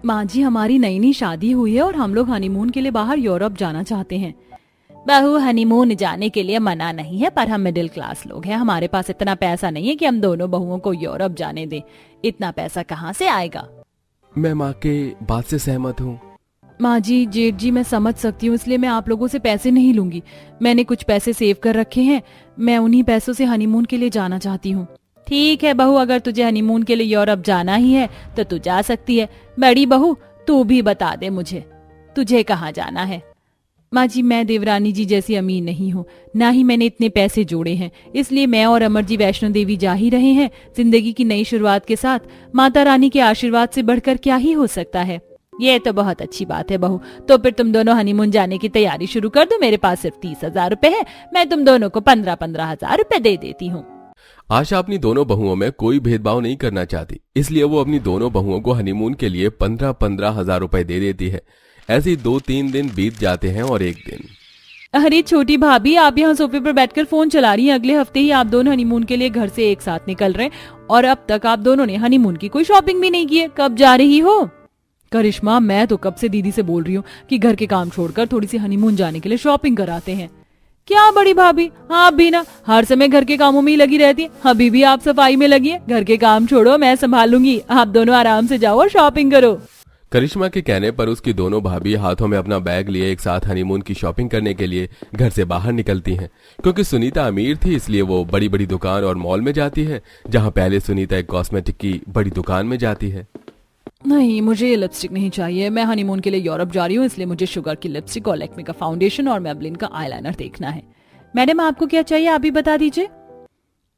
माँ जी, हमारी नई नई शादी हुई है और हम लोग हनीमून के लिए बाहर यूरोप जाना चाहते हैं। बहू, हनीमून जाने के लिए मना नहीं है, पर हम मिडिल क्लास लोग हैं, हमारे पास इतना पैसा नहीं है कि हम दोनों बहुओं को यूरोप जाने दें। इतना पैसा कहाँ से आएगा? मैं माँ के बात से सहमत हूँ। माँ जी, जेठ जी, मैं समझ सकती हूँ, इसलिए मैं आप लोगों से पैसे नहीं लूंगी। मैंने कुछ पैसे सेव कर रखे हैं, मैं उन्हीं पैसों से हनीमून के लिए जाना चाहती हूँ। ठीक है बहू, अगर तुझे हनीमून के लिए यूरोप जाना ही है तो तू जा सकती है। बड़ी बहू, तू भी बता दे मुझे, तुझे कहाँ जाना है? माँ जी, मैं देवरानी जी जैसी अमीर नहीं हूँ, ना ही मैंने इतने पैसे जोड़े हैं, इसलिए मैं और अमर जी वैष्णो देवी जा ही रहे हैं। जिंदगी की नई शुरुआत के साथ माता रानी के आशीर्वाद से बढ़कर क्या ही हो सकता है। ये तो बहुत अच्छी बात है बहू, तो फिर तुम दोनों हनीमून जाने की तैयारी शुरू कर दो। मेरे पास सिर्फ 30,000 रुपए है, मैं तुम दोनों को 15,000 रुपए दे देती हूँ। आशा अपनी दोनों बहुओं में कोई भेदभाव नहीं करना चाहती, इसलिए वो अपनी दोनों बहुओं को हनीमून के लिए 15,000 रुपए दे देती है। ऐसे ही 2-3 दिन बीत जाते हैं और एक दिन। अरे छोटी भाभी, आप यहाँ सोफे पर बैठकर फोन चला रही हैं। अगले हफ्ते ही आप दोनों हनीमून के लिए घर से एक साथ निकल रहे हैं और अब तक आप दोनों ने हनीमून की कोई शॉपिंग भी नहीं की है। कब जा रही हो? करिश्मा, मैं तो कब से दीदी से बोल रही हूँ कि घर के काम छोड़कर थोड़ी सी हनीमून जाने के लिए शॉपिंग कराते हैं। क्या बड़ी भाभी, आप भी ना हर समय घर के कामों में ही लगी रहती है। अभी भी आप सफाई में लगी है। घर के काम छोड़ो, मैं संभालूंगी, आप दोनों आराम से जाओ और शॉपिंग करो। करिश्मा के कहने पर उसकी दोनों भाभी हाथों में अपना बैग लिए एक साथ हनीमून की शॉपिंग करने के लिए घर से बाहर निकलती हैं। क्योंकि सुनीता अमीर थी, इसलिए वो बड़ी बड़ी दुकान और मॉल में जाती है, जहां पहले सुनीता एक कॉस्मेटिक की बड़ी दुकान में जाती है। नहीं, मुझे ये लिपस्टिक नहीं चाहिए। मैं हनीमून के लिए यूरोप जा रही हूँ, इसलिए मुझे शुगर की लिपस्टिक और लैक्मे का फाउंडेशन और मैबलिन का आईलाइनर देखना है। मैडम, आपको क्या चाहिए, आप भी बता दीजिए।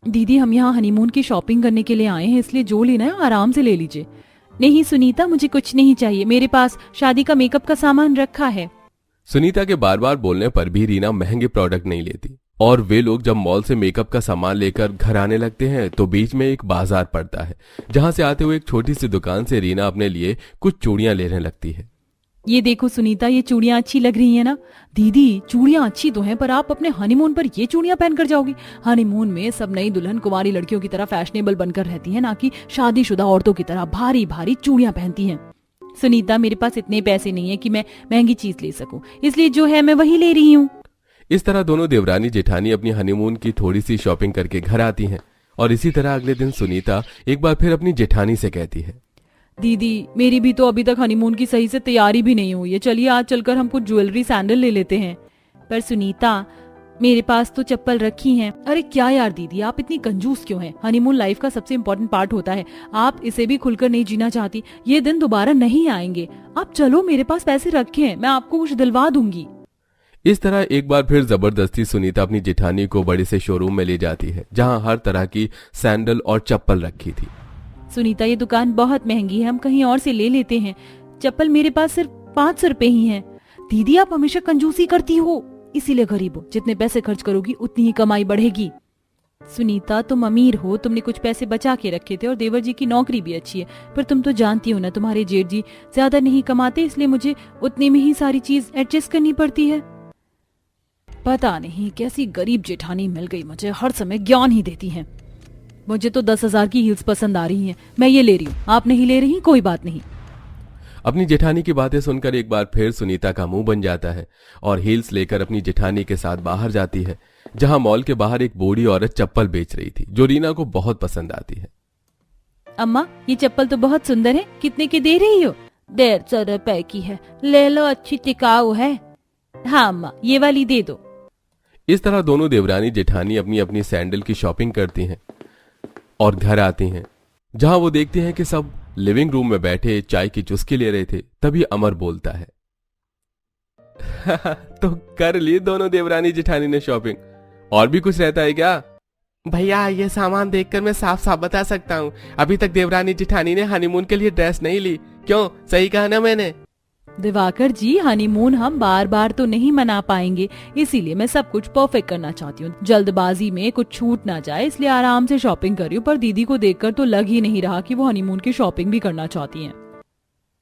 दीदी, हम यहाँ हनीमून की शॉपिंग करने के लिए आए हैं, इसलिए जो लेना है आराम से ले लीजिए। नहीं सुनीता, मुझे कुछ नहीं चाहिए, मेरे पास शादी का मेकअप का सामान रखा है। सुनीता के बार बार बोलने पर भी रीना महंगे प्रोडक्ट नहीं लेती और वे लोग जब मॉल से मेकअप का सामान लेकर घर आने लगते हैं तो बीच में एक बाजार पड़ता है, जहां से आते हुए एक छोटी सी दुकान से रीना अपने लिए कुछ चूड़ियां लेने लगती है। ये देखो सुनीता, ये चूड़ियां अच्छी लग रही है ना? दीदी, चूड़ियां अच्छी तो हैं, पर आप अपने हनीमून पर ये चूड़ियां पहनकर जाओगी? हनीमून में सब नई दुल्हन कुंवारी लड़कियों की तरह फैशनेबल बनकर रहती है, ना कि शादीशुदा औरतों की तरह भारी भारी चूड़ियां पहनती हैं। सुनीता, मेरे पास इतने पैसे नहीं है कि मैं महंगी चीज ले सकूं, इसलिए जो है मैं वही ले रही हूँ। इस तरह दोनों देवरानी जेठानी अपनी हनीमून की थोड़ी सी शॉपिंग करके घर आती हैं और इसी तरह अगले दिन सुनीता एक बार फिर अपनी जेठानी से कहती है, दीदी, मेरी भी तो अभी तक हनीमून की सही से तैयारी भी नहीं हुई है, चलिए आज चलकर हम कुछ ज्वेलरी सैंडल ले लेते हैं। पर सुनीता, मेरे पास तो चप्पल रखी हैं। अरे क्या यार दीदी, आप इतनी कंजूस क्यों हैं? हनीमून लाइफ का सबसे इम्पोर्टेंट पार्ट होता है, आप इसे भी खुलकर नहीं जीना चाहती? ये दिन दोबारा नहीं आएंगे। आप चलो, मेरे पास पैसे रखे हैं, मैं आपको कुछ दिलवा दूंगी। इस तरह एक बार फिर जबरदस्ती सुनीता अपनी जेठानी को बड़े से शोरूम में ले जाती है, जहां हर तरह की सैंडल और चप्पल रखी थी। सुनीता, ये दुकान बहुत महंगी है, हम कहीं और से ले लेते हैं। चप्पल मेरे पास सिर्फ 500 रुपए ही हैं। दीदी, आप हमेशा कंजूसी करती हो, इसीलिए गरीब हो। जितने पैसे खर्च करोगी उतनी ही कमाई बढ़ेगी। सुनीता, तुम अमीर हो, तुमने कुछ पैसे बचा के रखे थे और देवर जी की नौकरी भी अच्छी है, पर तुम तो जानती हो ना, तुम्हारे जेठ जी ज्यादा नहीं कमाते, इसलिए मुझे उतने में ही सारी चीज एडजस्ट करनी पड़ती है। पता नहीं कैसी गरीब जेठानी मिल गई मुझे, हर समय ज्ञान ही देती है। मुझे तो 10,000 की हील्स पसंद आ रही हैं, मैं ये ले रही हूँ, आप नहीं ले रही, कोई बात नहीं। अपनी जेठानी की बातें सुनकर एक बार फिर सुनीता का मुंह बन जाता है और हील्स लेकर अपनी जेठानी के साथ बाहर जाती है, जहां मॉल के बाहर एक बूढ़ी औरत चप्पल बेच रही थी, जो रीना को बहुत पसंद आती है। अम्मा, ये चप्पल तो बहुत सुंदर है, कितने की दे रही हो? 150 रुपए की है, ले लो, अच्छी टिकाऊ है। हाँ अम्मा, ये वाली दे दो। इस तरह दोनों देवरानी जेठानी अपनी अपनी सैंडल की शॉपिंग करती हैं और घर आती हैं, जहां वो देखते हैं कि सब लिविंग रूम में बैठे चाय की चुस्की ले रहे थे। तभी अमर बोलता है, तो कर ली दोनों देवरानी जेठानी ने शॉपिंग, और भी कुछ रहता है क्या? भैया, ये सामान देखकर मैं साफ साफ बता सकता हूँ, अभी तक देवरानी जेठानी ने हनीमून के लिए ड्रेस नहीं ली। क्यों, सही कहा ना मैंने? दिवाकर जी, हनीमून हम बार बार तो नहीं मना पाएंगे, इसीलिए मैं सब कुछ परफेक्ट करना चाहती हूँ। जल्दबाजी में कुछ छूट ना जाए, इसलिए आराम से शॉपिंग कर रही हूँ। पर दीदी को देखकर तो लग ही नहीं रहा कि वो हनीमून की शॉपिंग भी करना चाहती हैं।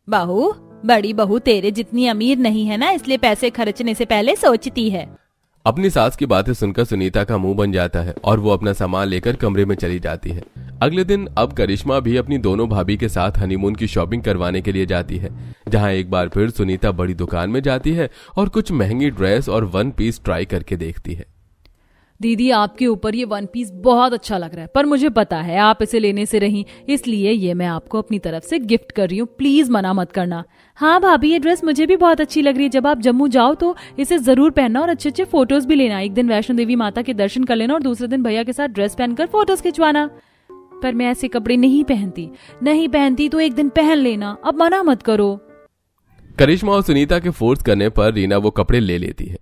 बहू, बड़ी बहू तेरे जितनी अमीर नहीं है ना, इसलिए पैसे खर्चने से पहले सोचती है। अपनी सास की बातें सुनकर सुनीता का मुंह बन जाता है और वो अपना सामान लेकर कमरे में चली जाती है। अगले दिन अब करिश्मा भी अपनी दोनों भाभी के साथ हनीमून की शॉपिंग करवाने के लिए जाती है, जहां एक बार फिर सुनीता बड़ी दुकान में जाती है और कुछ महंगी ड्रेस और वन पीस ट्राई करके देखती है। दीदी आपके ऊपर ये वन पीस बहुत अच्छा लग रहा है, पर मुझे पता है आप इसे लेने से रही, इसलिए ये मैं आपको अपनी तरफ से गिफ्ट कर रही हूँ, प्लीज मना मत करना। हाँ भाभी, ये ड्रेस मुझे भी बहुत अच्छी लग रही है। जब आप जम्मू जाओ तो इसे जरूर पहनना और अच्छे अच्छे फोटोज भी लेना। एक दिन वैष्णो देवी माता के दर्शन कर लेना और दूसरे दिन भैया के साथ ड्रेस पहनकर फोटोज खिंचवाना। पर मैं ऐसे कपड़े नहीं पहनती तो एक दिन पहन लेना, अब मना मत करो। करिश्मा और सुनीता के फोर्स करने पर रीना वो कपड़े ले लेती है,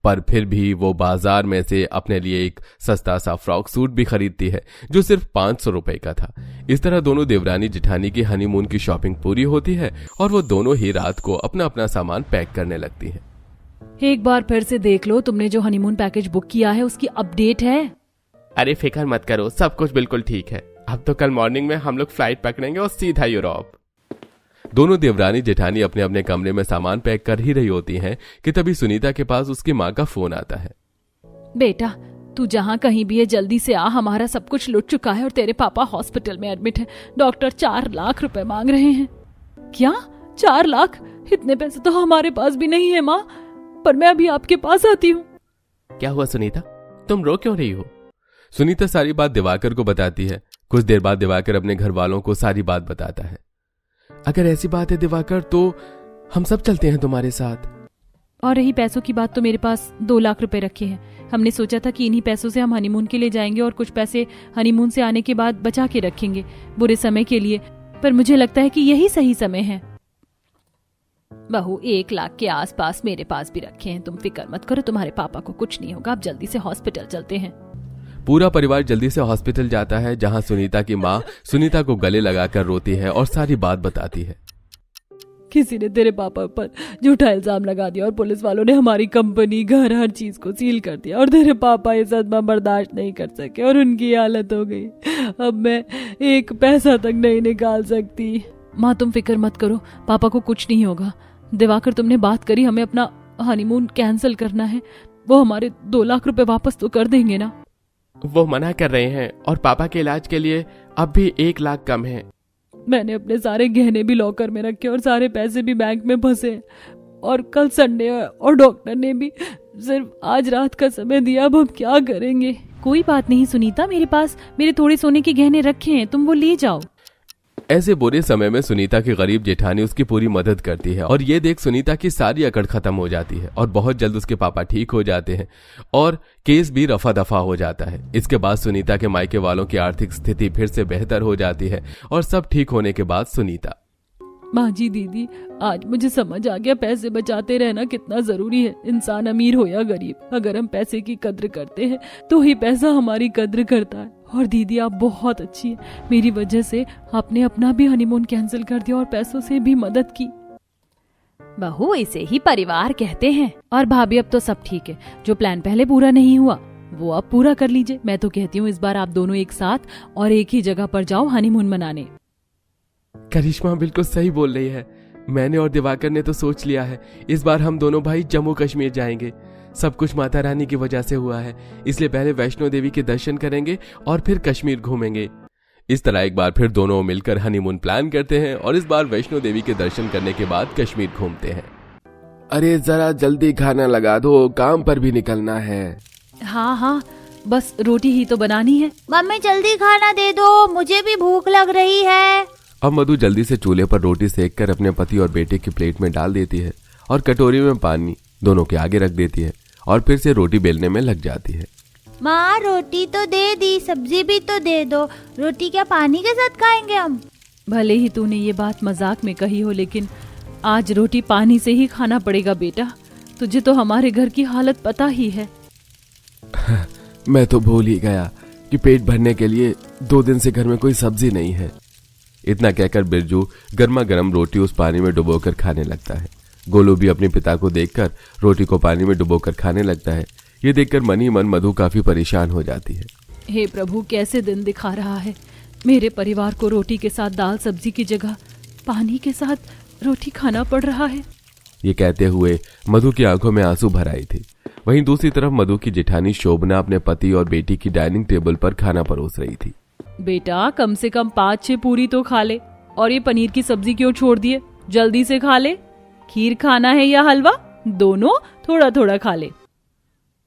पर फिर भी वो बाजार में से अपने लिए एक सस्ता सा फ्रॉक सूट भी खरीदती है जो सिर्फ 500 रुपए का था। इस तरह दोनों देवरानी जिठानी की हनीमून की शॉपिंग पूरी होती है और वो दोनों ही रात को अपना अपना सामान पैक करने लगती हैं। एक बार फिर से देख लो, तुमने जो हनीमून पैकेज बुक किया है उसकी अपडेट है? अरे फिक्र मत करो, सब कुछ बिल्कुल ठीक है। अब तो कल मॉर्निंग में हम लोग फ्लाइट पकड़ेंगे और सीधा यूरोप। दोनों देवरानी जेठानी अपने अपने कमरे में सामान पैक कर ही रही होती हैं कि तभी सुनीता के पास उसकी माँ का फोन आता है। बेटा, तू जहाँ कहीं भी है जल्दी से आ, हमारा सब कुछ लुट चुका है और तेरे पापा हॉस्पिटल में एडमिट है। डॉक्टर 4 लाख रुपए मांग रहे हैं। क्या 4 लाख? इतने पैसे तो हमारे पास भी नहीं है माँ, पर मैं अभी आपके पास आती हूँ। क्या हुआ सुनीता, तुम रो क्यों रही हो? सुनीता सारी बात दिवाकर को बताती है। कुछ देर बाद दिवाकर अपने घर वालों को सारी बात बताता है। अगर ऐसी बात है दिवाकर, तो हम सब चलते हैं तुम्हारे साथ। और रही पैसों की बात, तो मेरे पास 2 लाख रुपए रखे हैं। हमने सोचा था कि इन्हीं पैसों से हम हनीमून के लिए जाएंगे और कुछ पैसे हनीमून से आने के बाद बचा के रखेंगे बुरे समय के लिए, पर मुझे लगता है कि यही सही समय है। बहू, 1 लाख के आसपास मेरे पास भी रखे हैं, तुम फिक्र मत करो, तुम्हारे पापा को कुछ नहीं होगा। आप जल्दी से हॉस्पिटल चलते हैं। पूरा परिवार जल्दी से हॉस्पिटल जाता है, जहां सुनीता की माँ सुनीता को गले लगाकर रोती है और सारी बात बताती है। किसी ने तेरे पापा पर झूठा इल्जाम लगा दिया और पुलिस वालों ने हमारी कंपनी, घर, हर चीज को सील कर दिया और तेरे पापा ये सदमा बर्दाश्त नहीं कर सके और उनकी हालत हो गई। अब मैं 1 पैसा तक नहीं निकाल सकती। माँ तुम फिक्र मत करो, पापा को कुछ नहीं होगा। दिवाकर, तुमने बात करी, हमें अपना हनीमून कैंसिल करना है, वो हमारे 2 लाख रुपए वापस तो कर देंगे ना? वो मना कर रहे हैं और पापा के इलाज के लिए अब भी 1 लाख कम है। मैंने अपने सारे गहने भी लॉकर में रखे और सारे पैसे भी बैंक में फंसे और कल संडे है और डॉक्टर ने भी सिर्फ आज रात का समय दिया। अब हम क्या करेंगे? कोई बात नहीं सुनीता, मेरे पास मेरे थोड़े सोने के गहने रखे हैं, तुम वो ले जाओ। ऐसे बुरे समय में सुनीता की गरीब जेठानी उसकी पूरी मदद करती है और ये देख सुनीता की सारी अकड़ खत्म हो जाती है और बहुत जल्द उसके पापा ठीक हो जाते हैं और केस भी रफा दफा हो जाता है। इसके बाद सुनीता के मायके वालों की आर्थिक स्थिति फिर से बेहतर हो जाती है और सब ठीक होने के बाद सुनीता, माँ जी, दीदी, आज मुझे समझ आ गया पैसे बचाते रहना कितना जरूरी है। इंसान अमीर हो या गरीब, अगर हम पैसे की कद्र करते हैं तो ही पैसा हमारी कद्र करता है। और दीदी आप बहुत अच्छी है, मेरी वजह से आपने अपना भी हनीमून कैंसिल कर दिया और पैसों से भी मदद की। बहू, इसे ही परिवार कहते हैं। और भाभी, अब तो सब ठीक है, जो प्लान पहले पूरा नहीं हुआ वो अब पूरा कर लीजिए। मैं तो कहती हूँ इस बार आप दोनों एक साथ और एक ही जगह पर जाओ हनीमून मनाने। करिश्मा बिल्कुल सही बोल रही है। मैंने और दिवाकर ने तो सोच लिया है, इस बार हम दोनों भाई जम्मू कश्मीर जाएंगे। सब कुछ माता रानी की वजह से हुआ है, इसलिए पहले वैष्णो देवी के दर्शन करेंगे और फिर कश्मीर घूमेंगे। इस तरह एक बार फिर दोनों मिलकर हनीमून प्लान करते हैं और इस बार वैष्णो देवी के दर्शन करने के बाद कश्मीर घूमते हैं। अरे जरा जल्दी खाना लगा दो, काम पर भी निकलना है। हाँ हाँ, बस रोटी ही तो बनानी है। मम्मी जल्दी खाना दे दो, मुझे भी भूख लग रही है। अब मधु जल्दी से चूल्हे पर रोटी सेक कर अपने पति और बेटे की प्लेट में डाल देती है और कटोरी में पानी दोनों के आगे रख देती है और फिर से रोटी बेलने में लग जाती है। माँ रोटी तो दे दी, सब्जी भी तो दे दो। रोटी क्या पानी के साथ खाएंगे हम? भले ही तूने ये बात मजाक में कही हो, लेकिन आज रोटी पानी से ही खाना पड़ेगा बेटा। तुझे तो हमारे घर की हालत पता ही है। मैं तो भूल ही गया कि पेट भरने के लिए 2 दिन से घर में कोई सब्जी नहीं है। इतना कहकर बिरजू गर्मा गर्म रोटी उस पानी में डुबोकर खाने लगता है। गोलू भी अपने पिता को देखकर रोटी को पानी में डुबोकर खाने लगता है। ये देखकर मन ही मन मधु काफी परेशान हो जाती है। हे प्रभु, कैसे दिन दिखा रहा है। मेरे परिवार को रोटी के साथ दाल सब्जी की जगह पानी के साथ रोटी खाना पड़ रहा है। ये कहते हुए मधु की आंखों में आंसू भर आई थे। वहीं दूसरी तरफ मधु की जेठानी शोभना अपने पति और बेटी की डाइनिंग टेबल पर खाना परोस रही थी। बेटा कम से कम 5-6 पूरी तो खा ले, और ये पनीर की सब्जी क्यों छोड़ दिए? जल्दी से खा ले। खीर खाना है या हलवा, दोनों थोड़ा थोड़ा खा ले।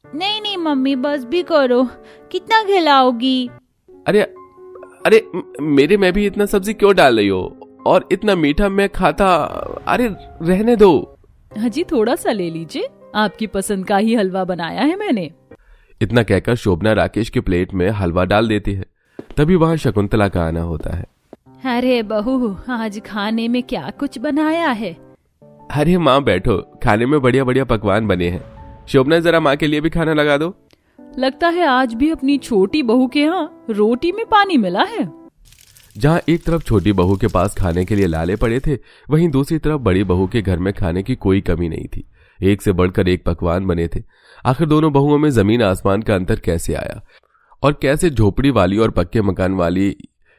नहीं नहीं मम्मी, बस भी करो, कितना खिलाओगी? अरे अरे मेरे में भी इतना सब्जी क्यों डाल रही हो? और इतना मीठा मैं खाता, अरे रहने दो। हाजी थोड़ा सा ले लीजिए, आपकी पसंद का ही हलवा बनाया है मैंने। इतना कहकर शोभना राकेश की प्लेट में हलवा डाल देती है। तभी वहां शकुंतला का आना होता है। अरे बहू, आज खाने में क्या कुछ बनाया है? अरे माँ बैठो, खाने में बढ़िया बढ़िया पकवान बने हैं। शोभना जरा माँ के लिए भी खाना लगा दो। लगता है आज भी अपनी छोटी बहू के यहाँ रोटी में पानी मिला है। जहाँ एक तरफ छोटी बहू के पास खाने के लिए लाले पड़े थे, वहीं दूसरी तरफ बड़ी बहू के घर में खाने की कोई कमी नहीं थी। एक से बढ़कर एक पकवान बने थे। आखिर दोनों बहुओं में जमीन आसमान का अंतर कैसे आया, और कैसे झोपड़ी वाली और पक्के मकान वाली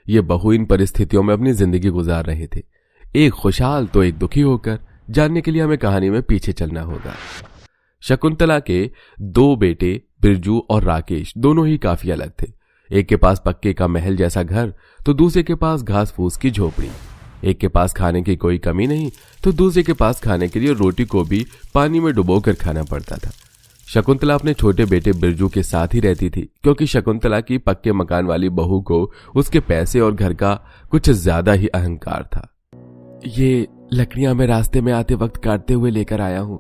ये बहू इन परिस्थितियों में अपनी जिंदगी गुजार रहे थे, एक खुशहाल तो एक दुखी होकर। जानने के लिए हमें कहानी में पीछे चलना होगा। शकुंतला के 2 बेटे बिरजू और राकेश दोनों ही काफी अलग थे। एक के पास पक्के का महल जैसा घर, तो दूसरे के पास घास फूस की झोपड़ी। एक के पास खाने की कोई कमी नहीं, तो दूसरे के पास खाने के लिए रोटी को भी पानी में डुबोकर खाना पड़ता था। शकुंतला अपने छोटे बेटे बिरजू के साथ ही रहती थी, क्योंकि शकुंतला की पक्के मकान वाली बहू को उसके पैसे और घर का कुछ ज्यादा ही अहंकार था। ये लकड़ियां मैं रास्ते में आते वक्त काटते हुए लेकर आया हूँ,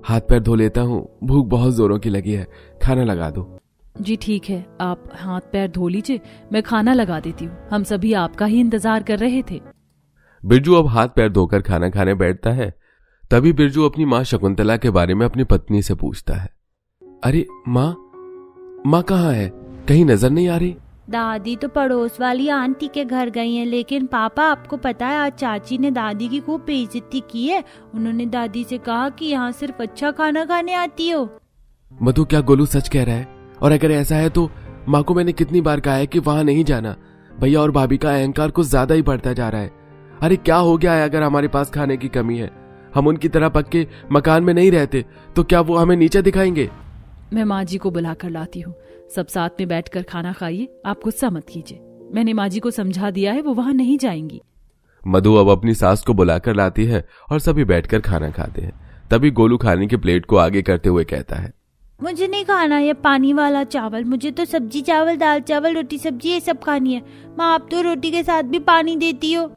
हाथ पैर धो लेता हूँ, भूख बहुत जोरों की लगी है, खाना लगा दो। जी ठीक है, आप हाथ पैर धो लीजिए, मैं खाना लगा देती हूँ। हम सभी आपका ही इंतजार कर रहे थे। बिरजू अब हाथ पैर धोकर खाना खाने बैठता है। तभी बिरजू अपनी माँ शकुंतला के बारे में अपनी पत्नी से पूछता है। अरे माँ कहाँ है? कहीं नजर नहीं आ रही। दादी तो पड़ोस वाली आंटी के घर गई हैं, लेकिन पापा आपको पता है आज चाची ने दादी की खूब बेइज्जती की है। उन्होंने दादी से कहा कि यहाँ सिर्फ अच्छा खाना खाने आती हो। मधु, क्या गोलू सच कह रहा है? और अगर ऐसा है तो माँ को मैंने कितनी बार कहा है कि वहां नहीं जाना। भैया और भाभी का अहंकार कुछ ज्यादा ही बढ़ता जा रहा है। अरे क्या हो गया है? अगर हमारे पास खाने की कमी है, हम उनकी तरह पक्के मकान में नहीं रहते, तो क्या वो हमें नीचे दिखाएंगे? मैं माँ जी को बुला कर लाती हूँ, सब साथ में बैठकर खाना खाइए, आप गुस्सा मत कीजिए। मैंने माँ जी को समझा दिया है, वो वहां नहीं जाएंगी। मधु अब अपनी सास को बुलाकर लाती है और सभी बैठकर खाना खाते हैं। तभी गोलू खाने की प्लेट को आगे करते हुए कहता है, मुझे नहीं खाना ये पानी वाला चावल, मुझे तो सब्जी चावल, दाल चावल, रोटी सब्जी ये सब खानी है। माँ आप तो रोटी के साथ भी पानी देती हो।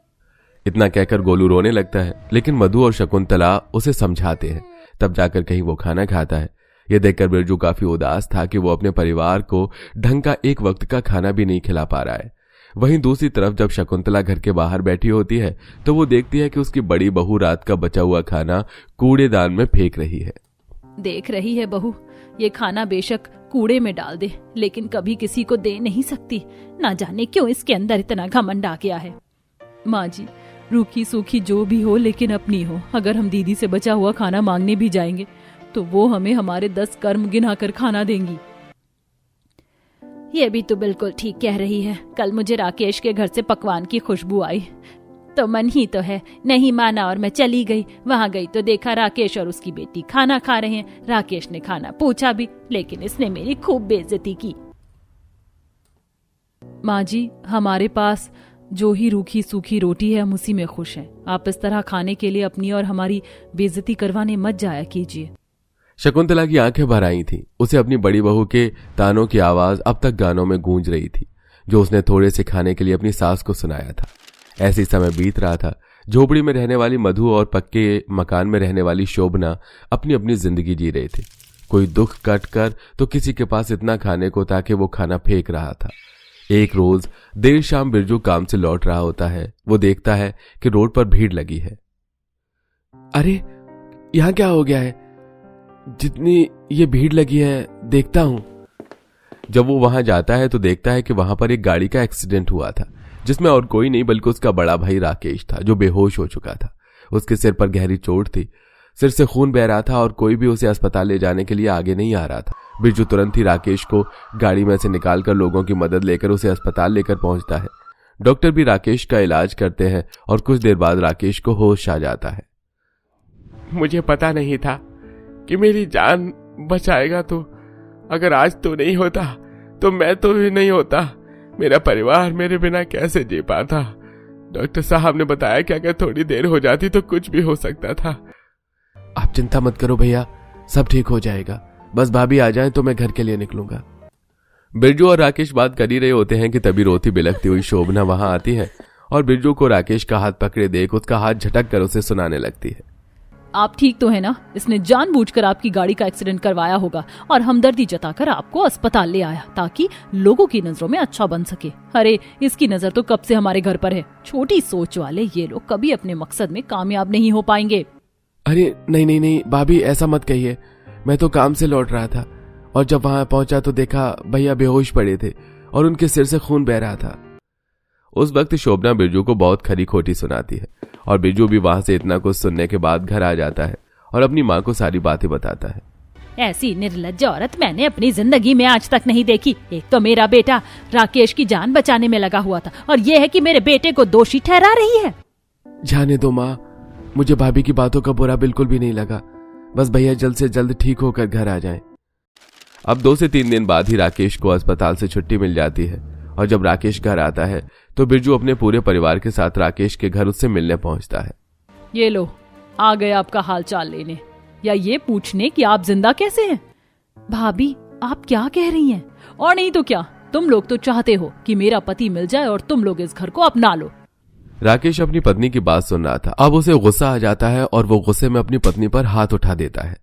इतना कहकर गोलू रोने लगता है, लेकिन मधु और शकुंतला उसे समझाते हैं। तब जाकर कहीं वो खाना खाता है। यह देखकर बिरजू काफी उदास था कि वो अपने परिवार को ढंग का एक वक्त का खाना भी नहीं खिला पा रहा है। वहीं दूसरी तरफ जब शकुंतला घर के बाहर बैठी होती है, तो वो देखती है कि उसकी बड़ी बहू रात का बचा हुआ खाना कूड़ेदान में फेंक रही है। देख रही है बहू, ये खाना बेशक कूड़े में डाल दे, लेकिन कभी किसी को दे नहीं सकती। ना जाने क्यों इसके अंदर इतना घमंड आ गया है। माँ जी, रूखी सूखी जो भी हो, लेकिन अपनी हो। अगर हम दीदी से बचा हुआ खाना मांगने भी जाएंगे तो वो हमें हमारे 10 कर्म गिनाकर खाना देंगी। ये भी तो बिल्कुल ठीक कह रही है। कल मुझे राकेश के घर से पकवान की खुशबू आई तो मन ही तो है, नहीं माना और मैं चली गई। वहां गई तो देखा राकेश और उसकी बेटी खाना खा रहे हैं। राकेश ने खाना पूछा भी, लेकिन इसने मेरी खूब बेइज्जती की। माँ जी, हमारे पास जो ही रूखी सूखी रोटी है हम उसी में खुश हैं। आप इस तरह खाने के लिए अपनी और हमारी बेइज्जती करवाने मत जाया कीजिए। शकुंतला की आंखें भर आई थी। उसे अपनी बड़ी बहू के तानों की आवाज अब तक गानों में गूंज रही थी, जो उसने थोड़े से खाने के लिए अपनी सास को सुनाया था। ऐसी समय बीत रहा था। झोपड़ी में रहने वाली मधु और पक्के मकान में रहने वाली शोभना अपनी अपनी जिंदगी जी रहे थे। कोई दुख कट कर तो किसी के पास इतना खाने को था कि वो खाना फेंक रहा था। एक रोज देर शाम बिरजू काम से लौट रहा होता है। वो देखता है कि रोड पर भीड़ लगी है। अरे यहाँ क्या हो गया है? जितनी ये भीड़ लगी है, देखता हूं। जब वो वहां जाता है तो देखता है कि वहां पर एक गाड़ी का एक्सीडेंट हुआ था, जिसमें और कोई नहीं बल्कि उसका बड़ा भाई राकेश था, जो बेहोश हो चुका था। उसके सिर पर गहरी चोट थी, सिर से खून बह रहा था और कोई भी उसे अस्पताल ले जाने के लिए आगे नहीं आ रहा था। बिरजू तुरंत ही राकेश को गाड़ी में से निकालकर लोगों की मदद लेकर उसे अस्पताल लेकर पहुंचता है। डॉक्टर भी राकेश का इलाज करते हैं और कुछ देर बाद राकेश को होश आ जाता है। मुझे पता नहीं था कि मेरी जान बचाएगा, तो अगर आज तो नहीं होता तो मैं तो भी नहीं होता। मेरा परिवार मेरे बिना कैसे जी पाता। डॉक्टर साहब ने बताया कि अगर थोड़ी देर हो जाती तो कुछ भी हो सकता था। आप चिंता मत करो भैया, सब ठीक हो जाएगा। बस भाभी आ जाए तो मैं घर के लिए निकलूंगा। बिरजू और राकेश बात कर ही रहे होते हैं कि तभी रोती बिलखती हुई शोभना वहां आती है और बिरजू को राकेश का हाथ पकड़े देख उसका हाथ झटक कर उसे सुनाने लगती है। आप ठीक तो है ना? इसने जानबूझकर आपकी गाड़ी का एक्सीडेंट करवाया होगा और हमदर्दी जताकर आपको अस्पताल ले आया ताकि लोगों की नजरों में अच्छा बन सके। अरे इसकी नजर तो कब से हमारे घर पर है। छोटी सोच वाले ये लोग कभी अपने मकसद में कामयाब नहीं हो पाएंगे। अरे नहीं नहीं नहीं भाभी, ऐसा मत कहिए। मैं तो काम से लौट रहा था और जब वहां पहुंचा तो देखा भैया बेहोश पड़े थे और उनके सिर से खून बह रहा था। उस वक्त शोभना बिरजू को बहुत खरी खोटी सुनाती है और बिरजू भी वहां से इतना कुछ सुनने के बाद घर आ जाता है और अपनी माँ को सारी बातें बताता है। ऐसी निर्लज्ज औरत मैंने अपनी जिंदगी में आज तक नहीं देखी। एक तो मेरा बेटा राकेश की जान बचाने में लगा हुआ था और ये है कि मेरे बेटे को दोषी ठहरा रही है। जाने दो माँ, मुझे भाभी की बातों का बुरा बिल्कुल भी नहीं लगा। बस भैया जल्द से जल्द ठीक होकर घर आ जाएं। अब 2 से 3 दिन बाद ही राकेश को अस्पताल से छुट्टी मिल जाती है और जब राकेश घर आता है तो बिरजू अपने पूरे परिवार के साथ राकेश के घर उससे मिलने पहुंचता है। ये लो, आ गए आपका हाल चाल लेने या ये पूछने कि आप जिंदा कैसे हैं। भाभी आप क्या कह रही हैं? और नहीं तो क्या, तुम लोग तो चाहते हो कि मेरा पति मिल जाए और तुम लोग इस घर को अपना लो। राकेश अपनी पत्नी की बात सुन रहा था। अब उसे गुस्सा आ जाता है और वो गुस्से में अपनी पत्नी पर हाथ उठा देता है।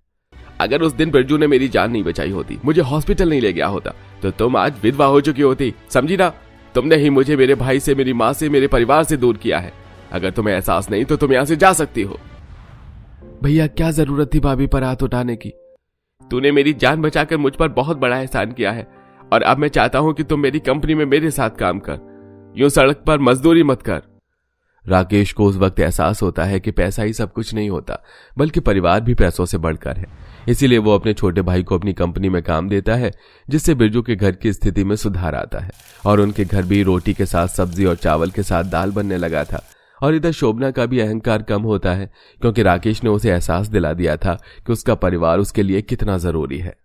अगर उस दिन बिरजू ने मेरी जान नहीं बचाई होती, मुझे हॉस्पिटल नहीं ले गया होता, तो तुम आज विधवा हो चुकी होती। समझी ना? तुमने ही मुझे मेरे भाई से, मेरी माँ से, मेरे परिवार से दूर किया है। अगर तुम्हें एहसास नहीं तो तुम यहाँ से जा सकती हो। भैया क्या जरूरत थी भाभी पर हाथ उठाने की? तूने मेरी जान बचाकर मुझ पर बहुत बड़ा एहसान किया है और अब मैं चाहता हूँ कि तुम मेरी कंपनी में मेरे साथ काम कर, यूं सड़क पर मजदूरी मत कर। राकेश को उस वक्त एहसास होता है कि पैसा ही सब कुछ नहीं होता, बल्कि परिवार भी पैसों से बढ़कर है। इसीलिए वो अपने छोटे भाई को अपनी कंपनी में काम देता है, जिससे बिरजू के घर की स्थिति में सुधार आता है और उनके घर भी रोटी के साथ सब्जी और चावल के साथ दाल बनने लगा था। और इधर शोभना का भी अहंकार कम होता है क्योंकि राकेश ने उसे एहसास दिला दिया था कि उसका परिवार उसके लिए कितना जरूरी है।